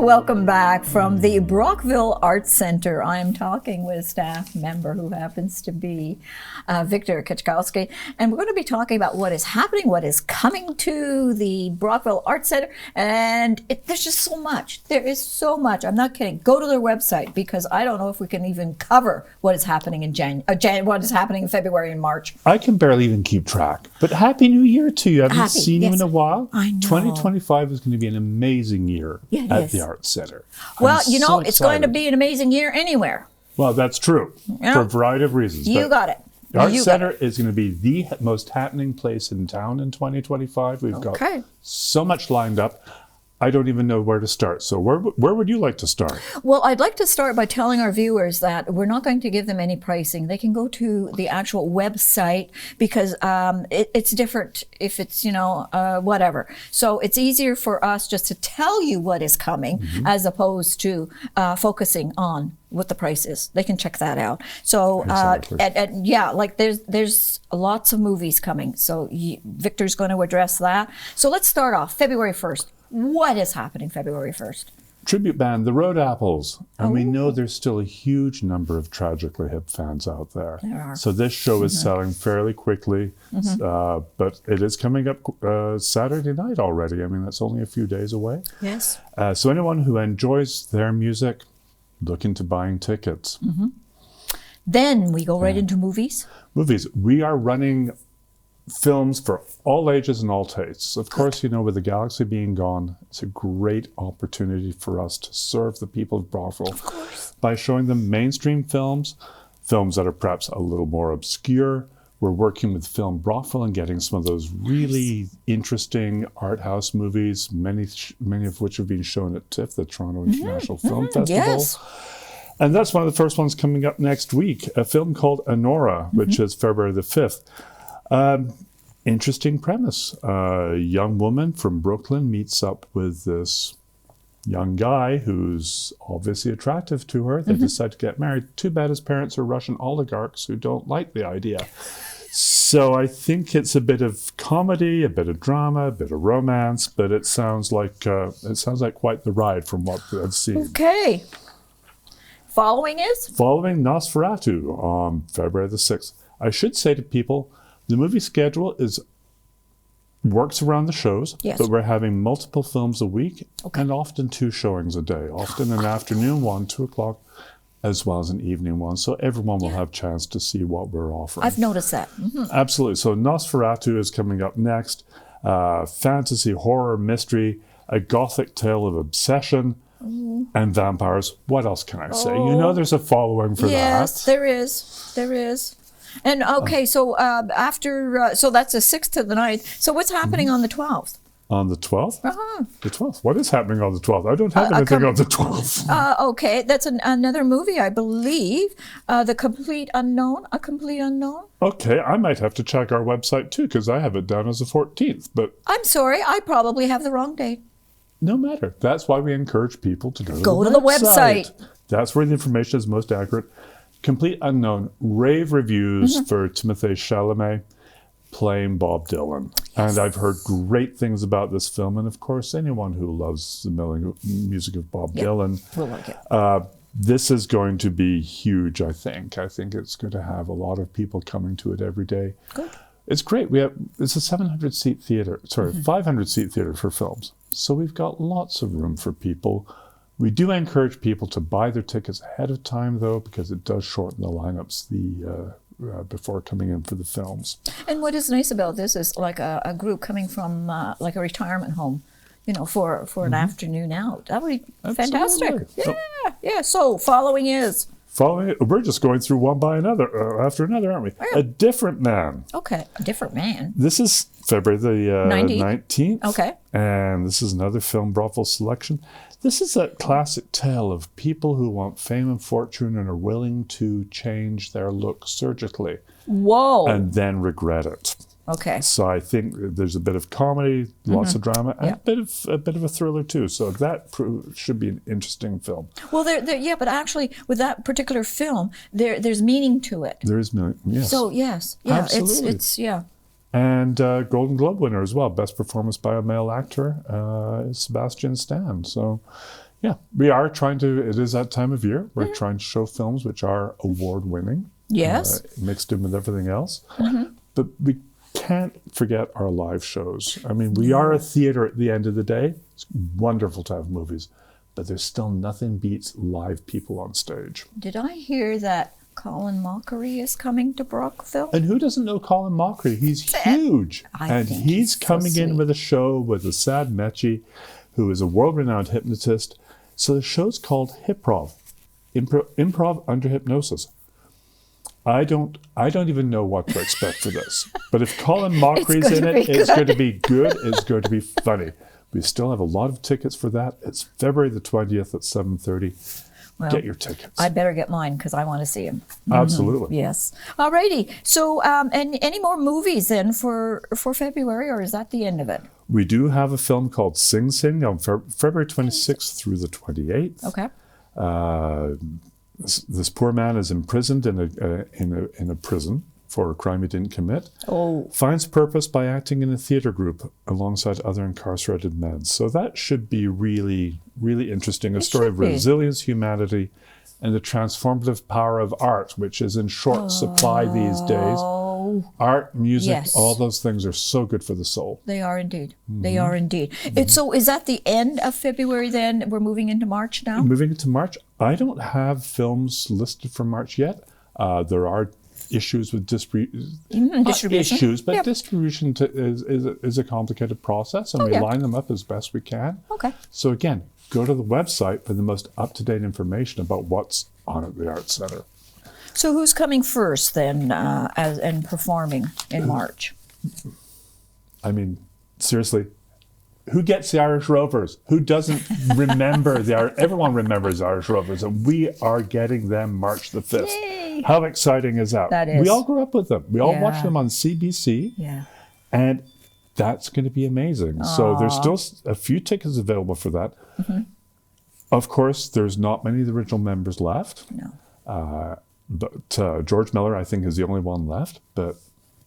Welcome back from the Brockville Arts Centre. I'm talking with a staff member who happens to be Viktor Kaczkowski, and we're going to be talking about what is happening, what is coming to the Brockville Arts Centre, and there's just so much. There is so much. I'm not kidding. Go to their website, because I don't know if we can even cover what is happening in what is happening in February and March. I can barely even keep track. But Happy New Year to you. I haven't seen you in a while. I know. 2025 is going to be an amazing year at the Arts Centre. Well, it's going to be an amazing year anywhere. Well, that's true for a variety of reasons. You got it. The Arts Centre is going to be the most happening place in town in 2025. We've got so much lined up. I don't even know where to start. So where would you like to start? Well, I'd like to start by telling our viewers that we're not going to give them any pricing. They can go to the actual website, because it's different if it's, whatever. So it's easier for us just to tell you what is coming as opposed to focusing on what the price is. They can check that out. So, there's lots of movies coming. So Victor's going to address that. So let's start off February 1st. What is happening February 1st? Tribute band, the Road Apples. And we know there's still a huge number of Tragically Hip fans out there. There are. So this show is selling fairly quickly, but it is coming up Saturday night already. I mean, that's only a few days away. Yes. So anyone who enjoys their music, look into buying tickets. Then we go right into movies. Movies. We are running films for all ages and all tastes. Of course, with the Galaxy being gone, it's a great opportunity for us to serve the people of Brockville by showing them mainstream films that are perhaps a little more obscure. We're working with Film Brockville and getting some of those really interesting art house movies, many of which have been shown at TIFF, the Toronto International Film Festival. Yes. And that's one of the first ones coming up next week, a film called Honora, which is February the 5th. Interesting premise. A young woman from Brooklyn meets up with this young guy who's obviously attractive to her. They decide to get married. Too bad his parents are Russian oligarchs who don't like the idea. So I think it's a bit of comedy, a bit of drama, a bit of romance, but it sounds like quite the ride from what I've seen. Okay. Following Nosferatu on February the 6th. I should say to people, the movie schedule works around the shows, but we're having multiple films a week and often 2 showings a day, often an afternoon one, 2 o'clock, as well as an evening one. So everyone will have a chance to see what we're offering. I've noticed that. Absolutely. So Nosferatu is coming up next. Fantasy, horror, mystery, a gothic tale of obsession, and vampires. What else can I say? There's a following for that. Yes, there is. And so after, so that's the 6th to the 9th. So what's happening on the 12th? On the 12th? The 12th. What is happening on the 12th? I don't have anything on the 12th. Okay, that's another movie, I believe. The Complete Unknown. A Complete Unknown. Okay, I might have to check our website too, because I have it down as the 14th. But I'm sorry, I probably have the wrong date. No matter. That's why we encourage people to go to the website. That's where the information is most accurate. Complete Unknown, rave reviews for Timothée Chalamet playing Bob Dylan. And I've heard great things about this film. And of course, anyone who loves the music of Bob Dylan will like it. This is going to be huge, I think. I think it's going to have a lot of people coming to it every day. Good. It's great. It's a 500-seat theater for films. So we've got lots of room for people. We do encourage people to buy their tickets ahead of time, though, because it does shorten the lineups before coming in for the films. And what is nice about this is like a group coming from like a retirement home, for an afternoon out. That would be fantastic. Yeah. So following, we're just going through one by another, after another, aren't we? Yeah. A Different Man. Okay, A Different Man. This is February the 19th. Okay. And this is another Film Brockville selection. This is a classic tale of people who want fame and fortune and are willing to change their look surgically. Whoa. And then regret it. Okay. So I think there's a bit of comedy, lots of drama, and a bit of a thriller too. So that should be an interesting film. Well, but actually, with that particular film, there's meaning to it. There is meaning, yes. So yes, absolutely. it's And Golden Globe winner as well, best performance by a male actor, is Sebastian Stan. So Yeah, we are trying to, it is that time of year. We're trying to show films which are award-winning. Yes. Mixed in with everything else. But we can't forget our live shows. I mean, we are a theater at the end of the day. It's wonderful to have movies, but there's still nothing beats live people on stage. Did I hear that Colin Mockery is coming to Brockville? And who doesn't know Colin Mockery? He's huge. And he's coming in with a show with a Sad Mechie, who is a world-renowned hypnotist. So the show's called Hiprov, Improv Under Hypnosis. I don't even know what to expect for this. But if Colin Mockery's in it, it's going to be good. It's going to be funny. We still have a lot of tickets for that. It's February the 20th at 7:30. Well, get your tickets. I better get mine because I want to see him. Absolutely. Yes. All righty. So, and any more movies then for February, or is that the end of it? We do have a film called Sing Sing on February 26th through the 28th. Okay. This poor man is imprisoned in a prison for a crime he didn't commit. Oh. Finds purpose by acting in a theater group alongside other incarcerated men. So that should be really, really interesting. A story of resilience, humanity, and the transformative power of art, which is in short supply these days. Art, music, all those things are so good for the soul. They are indeed. They are indeed. So is that the end of February then? We're moving into March now? Moving into March. I don't have films listed for March yet. There are issues with distribution. But distribution is a complicated process, and we line them up as best we can. Okay. So again, go to the website for the most up-to-date information about what's on at the Arts Centre. So who's coming first then and performing in March? I mean, seriously, who gets the Irish Rovers? Who doesn't remember the Irish? Everyone remembers the Irish Rovers, and we are getting them March the 5th. Yay. How exciting is that? That is. We all grew up with them. We all watched them on CBC. Yeah. And that's going to be amazing. So there's still a few tickets available for that. Of course, there's not many of the original members left. No. But George Miller, I think, is the only one left. But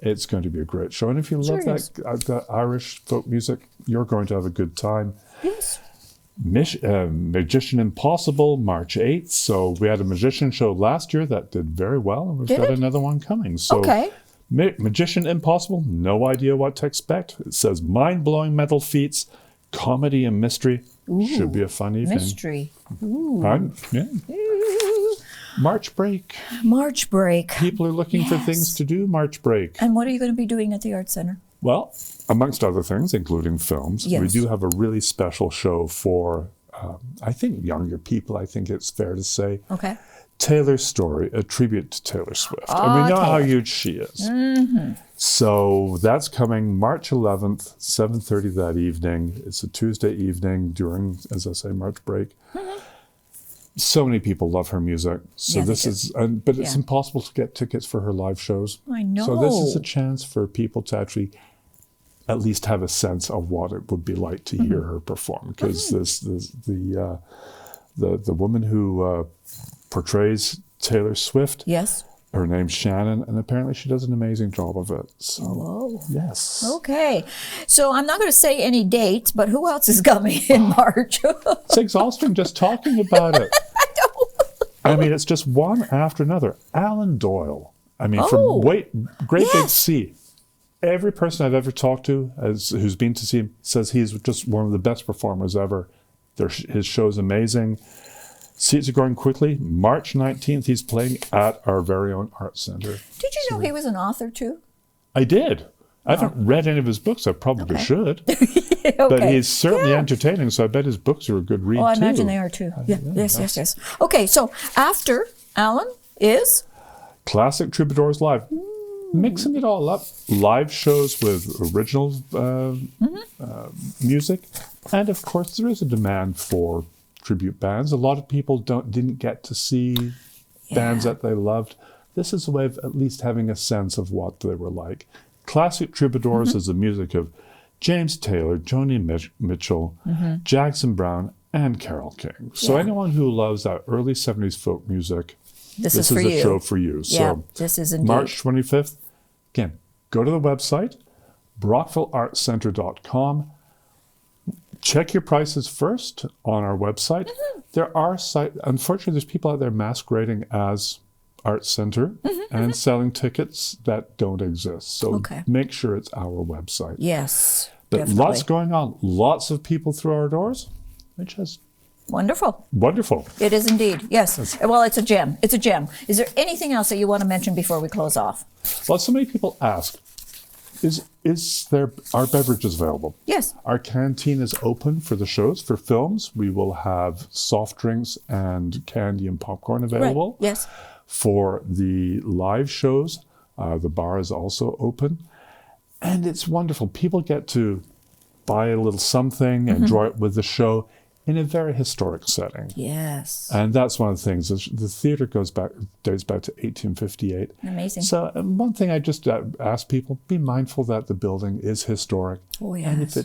it's going to be a great show. And if you love that Irish folk music, you're going to have a good time. Yes. Magician Impossible, March 8th. So we had a magician show last year that did very well. And we've got another one coming. So Magician Impossible, no idea what to expect. It says mind-blowing mental feats, comedy and mystery. Should be a fun evening. Mystery. March break. March break. People are looking for things to do March break. And what are you going to be doing at the Arts Centre? Well, amongst other things, including films, we do have a really special show for, I think, younger people, I think it's fair to say. Okay. Taylor's Story, a tribute to Taylor Swift. And we know how huge she is. So that's coming March 11th, 7:30 that evening. It's a Tuesday evening during, as I say, March break. So many people love her music. So this is, but it's impossible to get tickets for her live shows. I know. So this is a chance for people to actually at least have a sense of what it would be like to hear her perform. Because the woman who portrays Taylor Swift. Yes. Her name's Shannon, and apparently she does an amazing job of it. So, yes. Okay. So I'm not going to say any dates, but who else is coming in March? It's exhausting just talking about it. I know. I mean, it's just one after another. Alan Doyle. I mean, from Great Big Sea. Every person I've ever talked to who's been to see him says he's just one of the best performers ever. His show's amazing. Seats are going quickly. March 19th, he's playing at our very own Arts Centre. Did you know he was an author too? I did. I haven't read any of his books. I probably should. But he's certainly entertaining, so I bet his books are a good read too. Oh, I imagine they are too. Yes. Okay, so after Alan is? Classic Troubadours Live. Mixing it all up. Live shows with original music. And of course, there is a demand for tribute bands. A lot of people didn't get to see bands that they loved. This is a way of at least having a sense of what they were like. Classic Troubadours is the music of James Taylor, Joni Mitchell, Jackson Browne, and Carole King. So anyone who loves that early 70s folk music, this is a show for you. So this is indeed. March 25th, again, go to the website, brockvilleartscentre.com. check your prices first on our website. There are unfortunately, there's people out there masquerading as Arts Centre and selling tickets that don't exist. So make sure it's our website. Yes, but definitely. Lots going on. Lots of people through our doors, which is wonderful. Wonderful. It is indeed. Yes. Well, it's a gem. It's a gem. Is there anything else that you want to mention before we close off? Well, so many people ask, are beverages available? Yes. Our canteen is open for the shows. For films, we will have soft drinks and candy and popcorn available. Right. Yes. For the live shows, the bar is also open. And it's wonderful. People get to buy a little something and enjoy it with the show in a very historic setting. Yes. And that's one of the things. The theatre dates back to 1858. Amazing. So one thing I just ask people, be mindful that the building is historic. Oh, yes.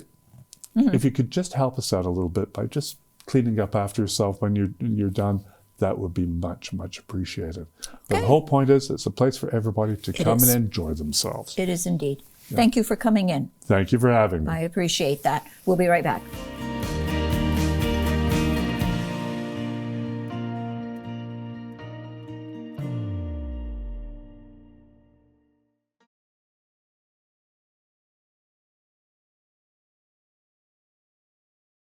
And if you could just help us out a little bit by just cleaning up after yourself when you're done, that would be much, much appreciated. But the whole point is it's a place for everybody to come and enjoy themselves. It is indeed. Yeah. Thank you for coming in. Thank you for having me. I appreciate that. We'll be right back.